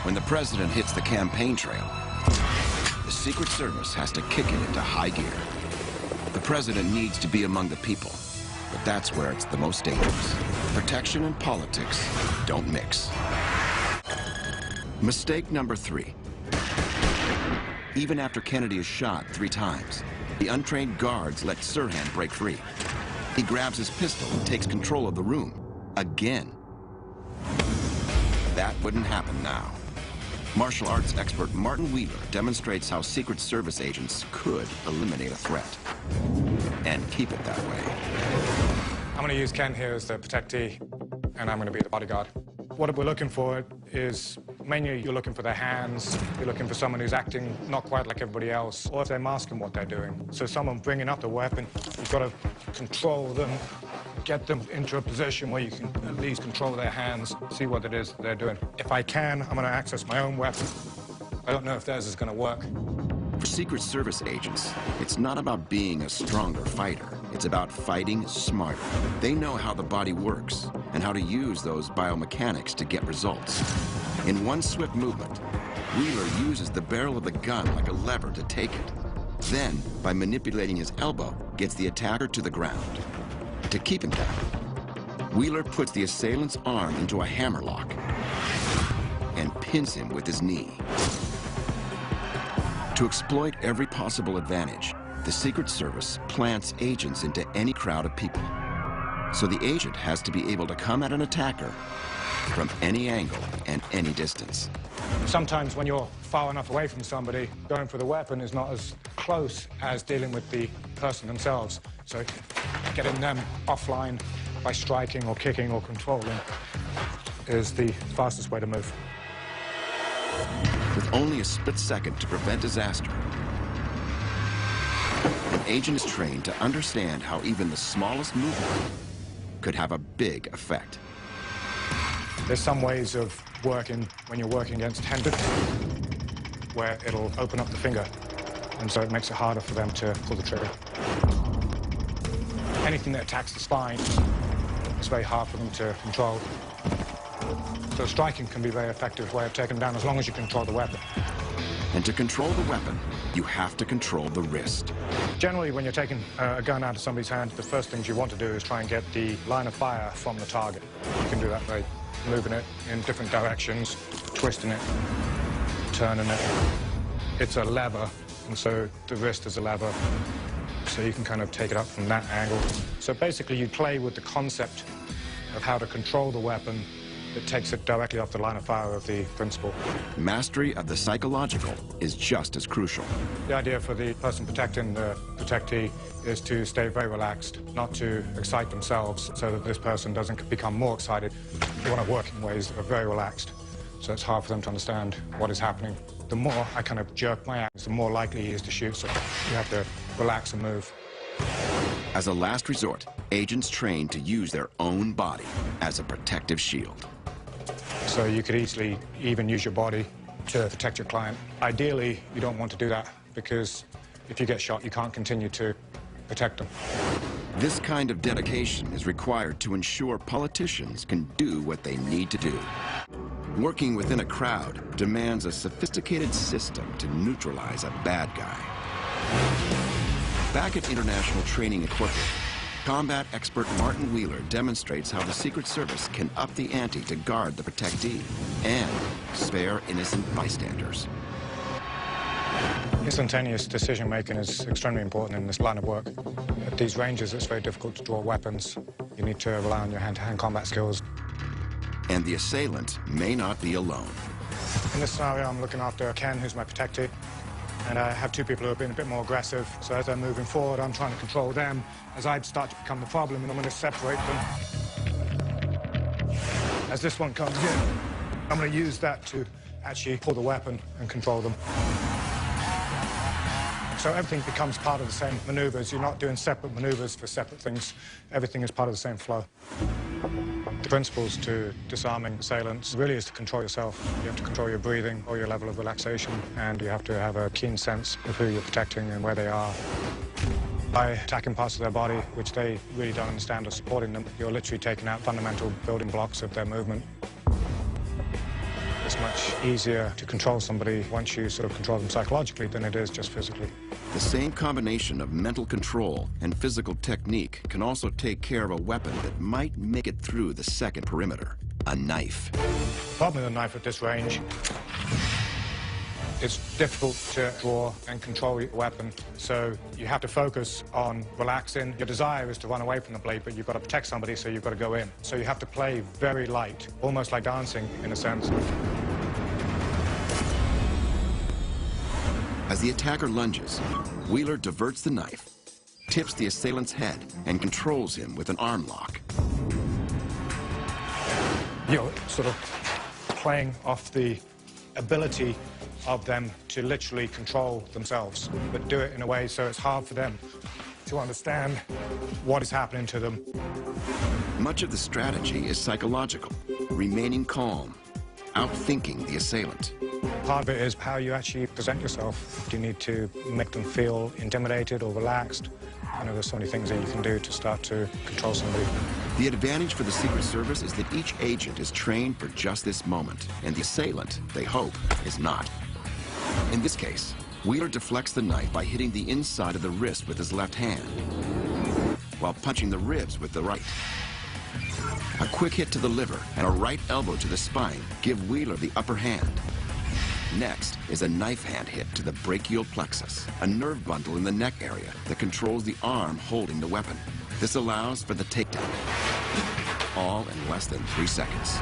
When the president hits the campaign trail, the Secret Service has to kick it into high gear. The president needs to be among the people, but that's where it's the most dangerous. Protection and politics don't mix. Mistake number 3. Even after Kennedy is shot 3 times, the untrained guards let Sirhan break free. He grabs his pistol and takes control of the room, again. That wouldn't happen now. Martial arts expert Martin Wheeler demonstrates how Secret Service agents could eliminate a threat and keep it that way. I'm going to use Ken here as the protectee, and I'm going to be the bodyguard. What we're looking for is mainly you're looking for their hands, you're looking for someone who's acting not quite like everybody else, or if they're masking what they're doing. So someone bringing up the weapon, you've got to control them, get them into a position where you can at least control their hands, see what it is they're doing. If I can, I'm going to access my own weapon. I don't know if theirs is going to work. For Secret Service agents, it's not about being a stronger fighter. It's about fighting smarter. They know how the body works and how to use those biomechanics to get results. In one swift movement, Wheeler uses the barrel of the gun like a lever to take it. Then, by manipulating his elbow, gets the attacker to the ground. To keep him down, Wheeler puts the assailant's arm into a hammerlock and pins him with his knee. To exploit every possible advantage, the Secret Service plants agents into any crowd of people. So the agent has to be able to come at an attacker from any angle and any distance. Sometimes when you're far enough away from somebody, going for the weapon is not as close as dealing with the person themselves. So getting them offline by striking or kicking or controlling is the fastest way to move. With only a split second to prevent disaster, an agent is trained to understand how even the smallest movement could have a big effect. There's some ways of working when you're working against tendons where it'll open up the finger, and so it makes it harder for them to pull the trigger. Anything that attacks the spine, it's very hard for them to control. So striking can be a very effective way of taking them down as long as you control the weapon. And to control the weapon, you have to control the wrist. Generally, when you're taking a gun out of somebody's hand, the first things you want to do is try and get the line of fire from the target. You can do that by moving it in different directions, twisting it, turning it. It's a lever, and so the wrist is a lever, so you can kind of take it up from that angle. So basically, you play with the concept of how to control the weapon that takes it directly off the line of fire of the principal. Mastery of the psychological is just as crucial. The idea for the person protecting the protectee is to stay very relaxed, not to excite themselves so that this person doesn't become more excited. They want to work in ways that are very relaxed, so it's hard for them to understand what is happening. The more I kind of jerk my axe, the more likely he is to shoot, so you have to relax and move. As a last resort, agents train to use their own body as a protective shield. So you could easily even use your body to protect your client. Ideally, you don't want to do that because if you get shot, you can't continue to protect them. This kind of dedication is required to ensure politicians can do what they need to do. Working within a crowd demands a sophisticated system to neutralize a bad guy. Back at International Training Incorporated, combat expert Martin Wheeler demonstrates how the Secret Service can up the ante to guard the protectee and spare innocent bystanders. Instantaneous decision-making is extremely important in this line of work. At these ranges, it's very difficult to draw weapons. You need to rely on your hand-to-hand combat skills. And the assailant may not be alone. In this scenario, I'm looking after Ken, who's my protectee, and I have 2 people who have been a bit more aggressive. So as they're moving forward, I'm trying to control them. As I start to become the problem, and I'm going to separate them. As this one comes in, I'm going to use that to actually pull the weapon and control them. So everything becomes part of the same maneuvers. You're not doing separate maneuvers for separate things. Everything is part of the same flow. The principles to disarming assailants really is to control yourself. You have to control your breathing or your level of relaxation, and you have to have a keen sense of who you're protecting and where they are. By attacking parts of their body, which they really don't understand, or supporting them, you're literally taking out fundamental building blocks of their movement. It's much easier to control somebody once you sort of control them psychologically than it is just physically. The same combination of mental control and physical technique can also take care of a weapon that might make it through the second perimeter, a knife. The problem with a knife at this range, it's difficult to draw and control your weapon, so you have to focus on relaxing. Your desire is to run away from the blade, but you've got to protect somebody, so you've got to go in. So you have to play very light, almost like dancing in a sense. As the attacker lunges, Wheeler diverts the knife, tips the assailant's head, and controls him with an arm lock. You're sort of playing off the ability of them to literally control themselves, but do it in a way so it's hard for them to understand what is happening to them. Much of the strategy is psychological, remaining calm, outthinking the assailant. Part of it is how you actually present yourself. Do you need to make them feel intimidated or relaxed? You know, there's so many things that you can do to start to control somebody. The advantage for the Secret Service is that each agent is trained for just this moment, and the assailant, they hope, is not. In this case, Wheeler deflects the knife by hitting the inside of the wrist with his left hand, while punching the ribs with the right. A quick hit to the liver and a right elbow to the spine give Wheeler the upper hand. Next is a knife hand hit to the brachial plexus, a nerve bundle in the neck area that controls the arm holding the weapon. This allows for the takedown, all in less than 3 seconds.